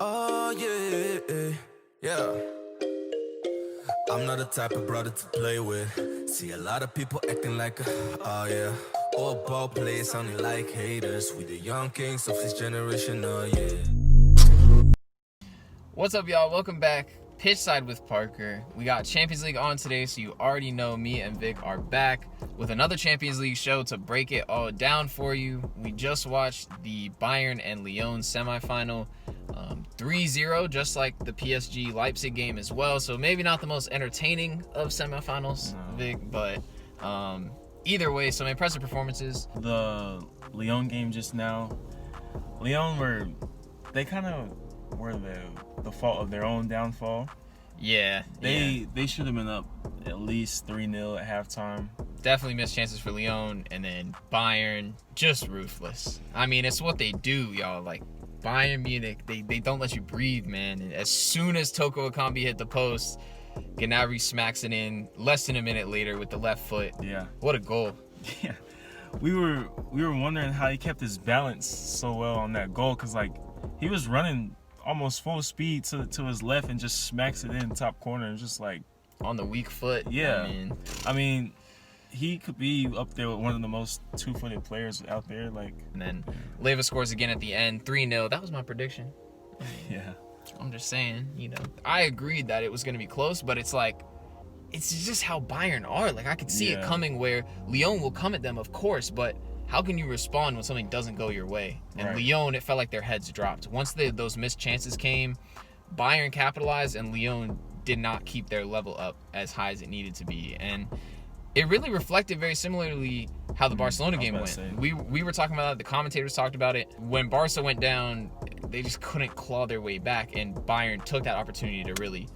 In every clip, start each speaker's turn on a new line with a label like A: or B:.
A: Oh yeah, yeah. I'm not the type of brother to play with. See a lot of people acting like, oh yeah. All ball players sounding like haters. We the young kings of this generation, oh yeah.
B: What's up, y'all? Welcome back. Pitch Side with Parker. We got Champions League on today, so you already know me and Vic are back with another Champions League show to break it all down for you. We just watched the Bayern and Lyon semifinal, 3-0, just like the PSG Leipzig game as well. So maybe not the most entertaining of semifinals, Vic, but either way, some impressive performances.
C: The Lyon game just now, Lyon they kind of were the fault of their own downfall.
B: Yeah.
C: They should have been up at least 3-0 at halftime.
B: Definitely missed chances for Lyon, and then Bayern, just ruthless. I mean, it's what they do, y'all. Like, Bayern Munich, they don't let you breathe, man. And as soon as Toko Ekambi hit the post, Gnabry smacks it in less than a minute later with the left foot. Yeah. What a goal.
C: Yeah. We were wondering how he kept his balance so well on that goal, because, like, he was running almost full speed to his left and just smacks it in top corner and just like
B: on the weak foot.
C: Yeah. I mean he could be up there with one of the most two-footed players out there. Like,
B: and then Leva scores again at the end, 3-0. That was my prediction.
C: Yeah.
B: I'm just saying, I agreed that it was going to be close, but it's like, it's just how Bayern are. Like, I could see it coming where Lyon will come at them, of course, but how can you respond when something doesn't go your way? And Lyon, it felt like their heads dropped. Once those missed chances came, Bayern capitalized, and Lyon did not keep their level up as high as it needed to be. And it really reflected very similarly how the Barcelona game went. We were talking about that. The commentators talked about it. When Barca went down, they just couldn't claw their way back, and Bayern took that opportunity to really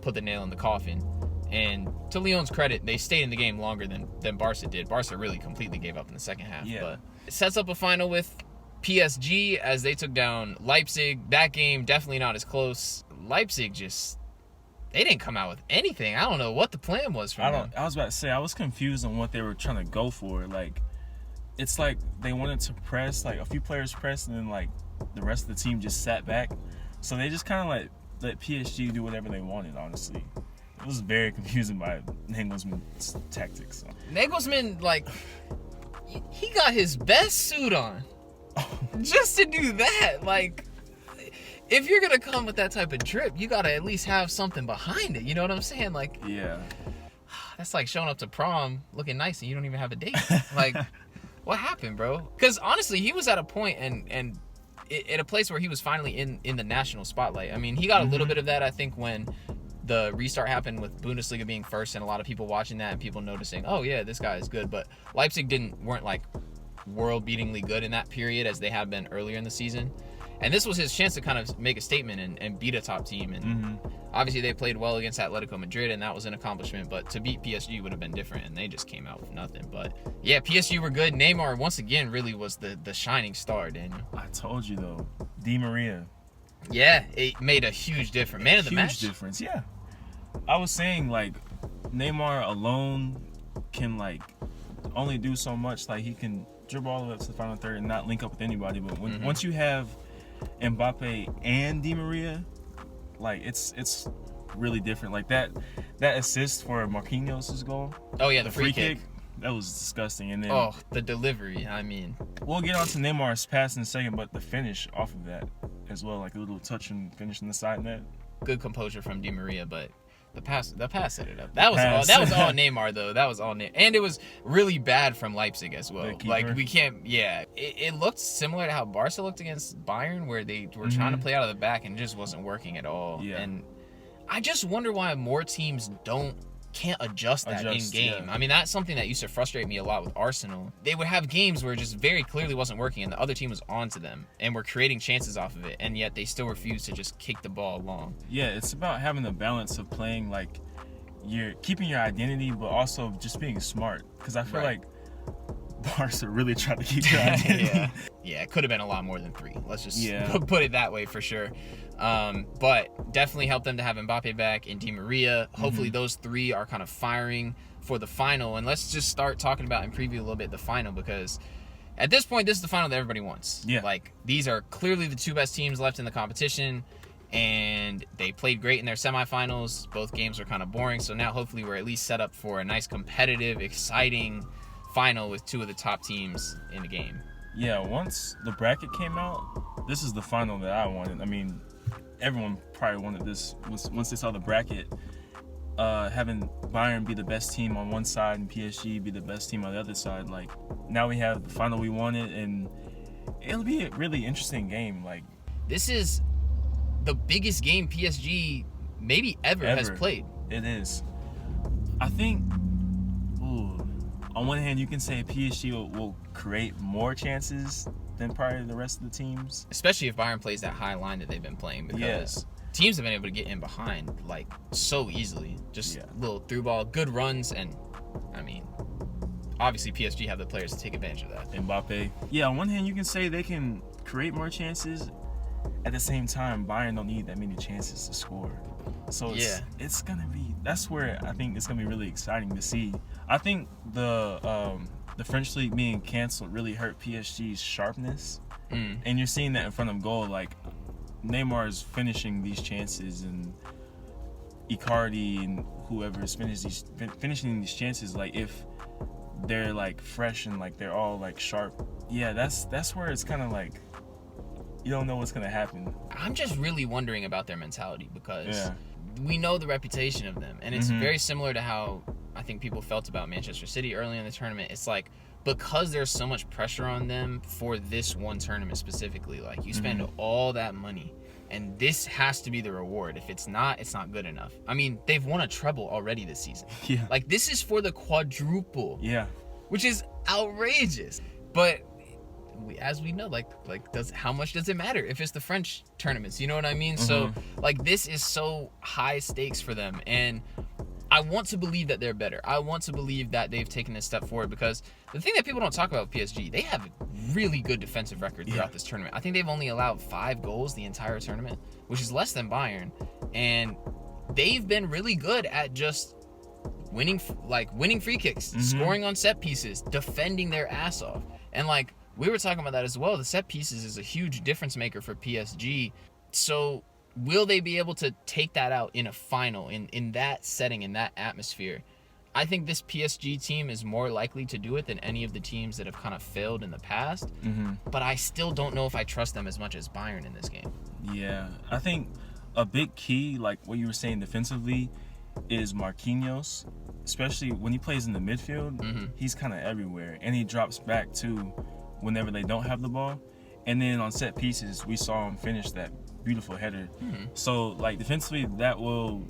B: put the nail in the coffin. And to Lyon's credit, they stayed in the game longer than Barca did. Barca really completely gave up in the second half.
C: Yeah.
B: But it sets up a final with PSG as they took down Leipzig. That game, definitely not as close. Leipzig they didn't come out with anything. I don't know what the plan was for them.
C: I was about to say, I was confused on what they were trying to go for. Like, it's like they wanted to press, like a few players pressed, and then like the rest of the team just sat back. So they just kind of like let PSG do whatever they wanted, honestly. It was very confusing by Nagelsmann's tactics. So.
B: Nagelsmann, like, he got his best suit on just to do that. Like, if you're going to come with that type of drip, you got to at least have something behind it. You know what I'm saying? Like,
C: yeah.
B: That's like showing up to prom looking nice and you don't even have a date. Like, what happened, bro? Because honestly, he was at a point and at a place where he was finally in the national spotlight. I mean, he got a little bit of that, I think, when the restart happened with Bundesliga being first and a lot of people watching that and people noticing, oh yeah, this guy is good. But Leipzig weren't like world-beatingly good in that period as they have been earlier in the season. And this was his chance to kind of make a statement and beat a top team. And obviously they played well against Atletico Madrid, and that was an accomplishment. But to beat PSG would have been different, and they just came out with nothing. But yeah, PSG were good. Neymar, once again, really was the shining star, Daniel.
C: I told you, though. Di Maria.
B: Yeah, it made a huge difference. Man of the match.
C: Huge difference, yeah. I was saying, like, Neymar alone can, like, only do so much. Like, he can dribble all the way up to the final third and not link up with anybody. But once you have Mbappe and Di Maria, like, it's really different. Like, that assist for Marquinhos' goal.
B: Oh, yeah, the free kick.
C: That was disgusting. And then
B: the delivery, I mean.
C: We'll get on to Neymar's pass in a second, but the finish off of that as well, like a little touch and finish in the side net.
B: Good composure from Di Maria, but the pass set it up. That was all Neymar, though. That was all Neymar. And it was really bad from Leipzig as well. Like, we can't, it looked similar to how Barca looked against Bayern, where they were trying to play out of the back and it just wasn't working at all. Yeah. And I just wonder why more teams can't adjust that in game. Yeah. I mean, that's something that used to frustrate me a lot with Arsenal. They would have games where it just very clearly wasn't working and the other team was onto them and were creating chances off of it, and yet they still refused to just kick the ball long.
C: Yeah, it's about having the balance of playing, like, you're keeping your identity but also just being smart, because I feel like Barca really tried to keep their identity.
B: Yeah, it could have been a lot more than 3. Let's just put it that way for sure. But definitely helped them to have Mbappe back and Di Maria. Hopefully those 3 are kind of firing for the final. And let's just start talking about and preview a little bit the final, because at this point, this is the final that everybody wants. Yeah. Like, these are clearly the 2 best teams left in the competition. and they played great in their semifinals. Both games were kind of boring, so now hopefully we're at least set up for a nice competitive, exciting final with two of the top teams in the game.
C: Yeah, once the bracket came out, this is the final that I wanted. I mean, everyone probably wanted this. Once they saw the bracket, having Bayern be the best team on one side and PSG be the best team on the other side. Like, now we have the final we wanted, and it'll be a really interesting game. Like,
B: this is the biggest game PSG maybe ever has played.
C: It is. I think, on one hand, you can say PSG will create more chances than probably the rest of the teams.
B: Especially if Bayern plays that high line that they've been playing, because teams have been able to get in behind like so easily. Just little through ball, good runs, and I mean, obviously PSG have the players to take advantage of that.
C: Mbappe. Yeah, on one hand, you can say they can create more chances. At the same time, Bayern don't need that many chances to score. So it's gonna be, that's where I think it's gonna be really exciting to see. I think the French league being canceled really hurt PSG's sharpness, and you're seeing that in front of goal. Like, Neymar is finishing these chances, and Icardi and whoever is finishing these chances. Like, if they're like fresh and like they're all like sharp, that's where it's kind of like you don't know what's gonna happen.
B: I'm just really wondering about their mentality, because we know the reputation of them, and it's very similar to how I think people felt about Manchester City early in the tournament. It's like, because there's so much pressure on them for this one tournament specifically, like, you spend all that money, and this has to be the reward. If it's not good enough. I mean, they've won a treble already this season.
C: Yeah.
B: Like, this is for the quadruple.
C: Yeah.
B: Which is outrageous. But as we know, how much does it matter if it's the French tournaments? You know what I mean? So, like, this is so high stakes for them, and I want to believe that they're better. I want to believe that they've taken a step forward, because the thing that people don't talk about with PSG, they have a really good defensive record throughout this tournament. I think they've only allowed 5 goals the entire tournament, which is less than Bayern, and they've been really good at just winning free kicks, scoring on set pieces, defending their ass off. And like, we were talking about that as well. The set pieces is a huge difference maker for PSG. So will they be able to take that out in a final, in that setting, in that atmosphere? I think this PSG team is more likely to do it than any of the teams that have kind of failed in the past. But I still don't know if I trust them as much as Bayern in this game.
C: Yeah, I think a big key, like what you were saying defensively, is Marquinhos. Especially when he plays in the midfield, he's kind of everywhere. And he drops back too whenever they don't have the ball. And then on set pieces, we saw him finish that beautiful header. So, like, defensively, that will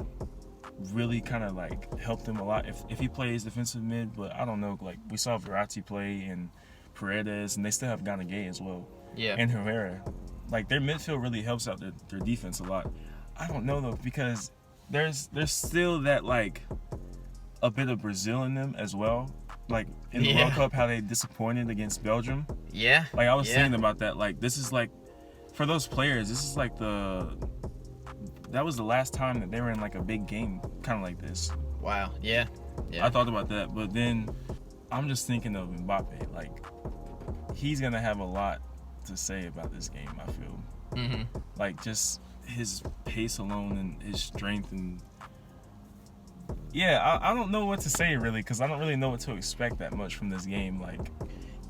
C: really kind of like help them a lot if he plays defensive mid. But I don't know, like, we saw Verratti play and Paredes, and they still have Ganagué as well.
B: Yeah.
C: And Herrera. Like, their midfield really helps out their defense a lot. I don't know though, because there's still that, like, a bit of Brazil in them as well. Like, in the World Cup, how they disappointed against Belgium.
B: Yeah.
C: Like, I was thinking about that. Like, this is like, for those players, this is like that was the last time that they were in like a big game kind of like this.
B: Wow. Yeah.
C: I thought about that, but then I'm just thinking of Mbappe. Like, he's gonna have a lot to say about this game, I feel. Like, just his pace alone and his strength, and I don't know what to say really, because I don't really know what to expect that much from this game. Like,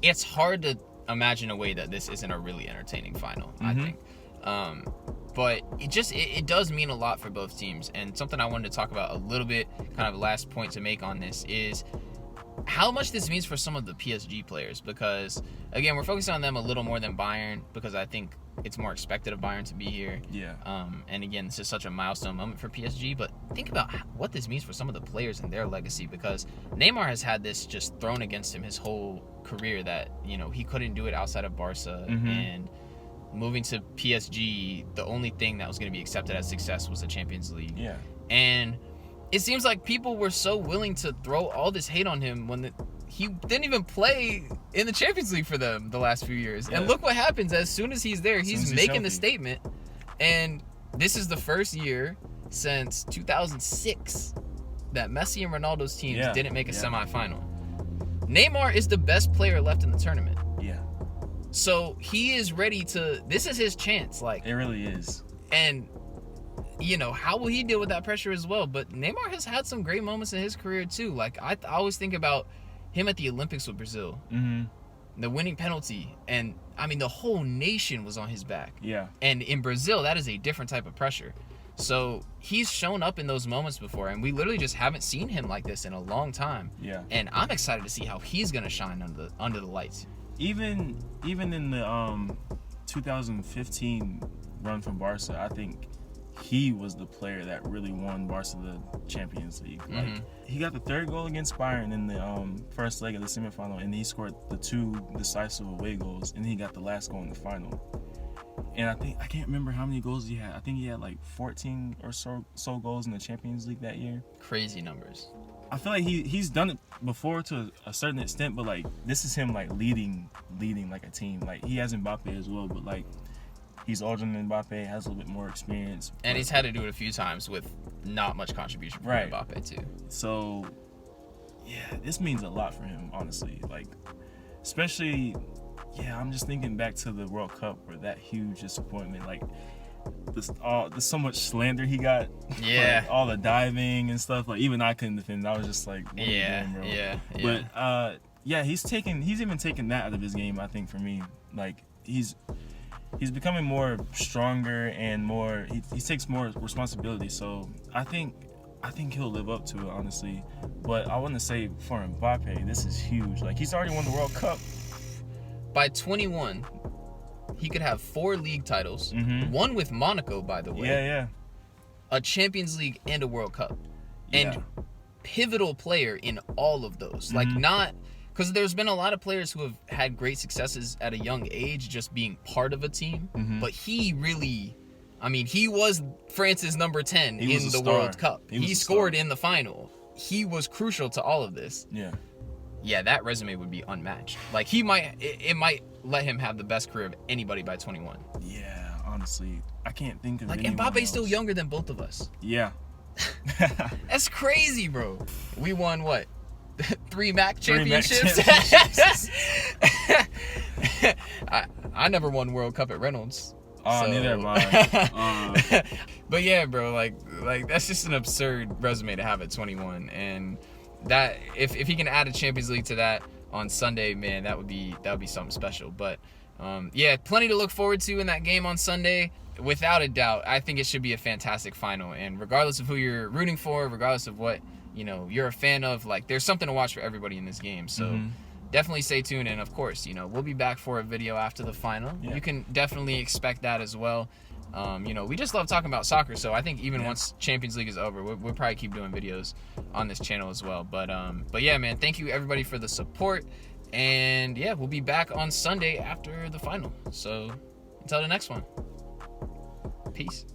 B: it's hard to imagine a way that this isn't a really entertaining final, I think. But it does mean a lot for both teams. And something I wanted to talk about a little bit, kind of last point to make on this, is how much this means for some of the PSG players. Because, again, we're focusing on them a little more than Bayern, because I think it's more expected of Bayern to be here.
C: Yeah.
B: And again, this is such a milestone moment for PSG. But think about what this means for some of the players and their legacy, because Neymar has had this just thrown against him his whole career, that, you know, he couldn't do it outside of Barca. And moving to PSG, the only thing that was going to be accepted as success was the Champions League.
C: Yeah.
B: And it seems like people were so willing to throw all this hate on him when he didn't even play in the Champions League for them the last few years. And look what happens. As soon as he's there, he's making the statement. And this is the first year since 2006 that Messi and Ronaldo's teams didn't make a semifinal. Neymar is the best player left in the tournament.
C: Yeah.
B: So he is ready to. This is his chance. Like,
C: it really is.
B: And how will he deal with that pressure as well? But Neymar has had some great moments in his career too. Like I always think about him at the Olympics with Brazil, the winning penalty, and I mean the whole nation was on his back.
C: Yeah.
B: And in Brazil, that is a different type of pressure. So he's shown up in those moments before, and we literally just haven't seen him like this in a long time.
C: Yeah.
B: And I'm excited to see how he's gonna shine under the lights.
C: Even in the 2015 run from Barca, I think he was the player that really won Barca the Champions League. Like he got the third goal against Bayern in the first leg of the semifinal, and he scored the 2 decisive away goals, and he got the last goal in the final. And I can't remember how many goals he had. I think he had like 14 or so goals in the Champions League that year.
B: Crazy numbers.
C: I feel like he's done it before to a certain extent, but like this is him like leading like a team. Like he has Mbappe as well, but like he's older than Mbappe, has a little bit more experience.
B: And he's had to do it a few times with not much contribution from Mbappe too.
C: So yeah, this means a lot for him, honestly. Like especially, yeah, I'm just thinking back to the World Cup where that huge disappointment, like there's so much slander he got.
B: Yeah.
C: Like, all the diving and stuff. Like even I couldn't defend. I was just like, what are you doing, bro?
B: Yeah.
C: But yeah, he's even taken that out of his game. I think for me, like he's becoming more stronger and more. He takes more responsibility. So I think he'll live up to it, honestly. But I want to say for Mbappe, this is huge. Like he's already won the World Cup.
B: By 21, he could have 4 league titles, one with Monaco, by the way.
C: Yeah.
B: A Champions League and a World Cup.
C: Yeah.
B: And pivotal player in all of those. Like not, because there's been a lot of players who have had great successes at a young age just being part of a team. But he really, I mean, he was France's number 10 in the World Cup. He scored in the final. He was crucial to all of this. Yeah, that resume would be unmatched. Like it might let him have the best career of anybody by 21.
C: Yeah, honestly, I can't think of
B: like
C: anyone
B: Mbappe's
C: else.
B: still younger than both of us.
C: Yeah.
B: That's crazy, bro. We won what? 3 MAC
C: 3 MAC
B: championships. I never won World Cup at Reynolds.
C: Oh, neither have I.
B: But yeah, bro, like that's just an absurd resume to have at 21, and that if he can add a Champions League to that on Sunday, man, that would be something special. But yeah, plenty to look forward to in that game on Sunday. Without a doubt, I think it should be a fantastic final. And regardless of who you're rooting for, regardless of what you're a fan of, like there's something to watch for everybody in this game. So definitely stay tuned. And of course, we'll be back for a video after the final. Yeah. You can definitely expect that as well. We just love talking about soccer, so I think even once Champions League is over, we'll probably keep doing videos on this channel as well. But yeah, man, thank you everybody for the support, and yeah, we'll be back on Sunday after the final. So until the next one, peace.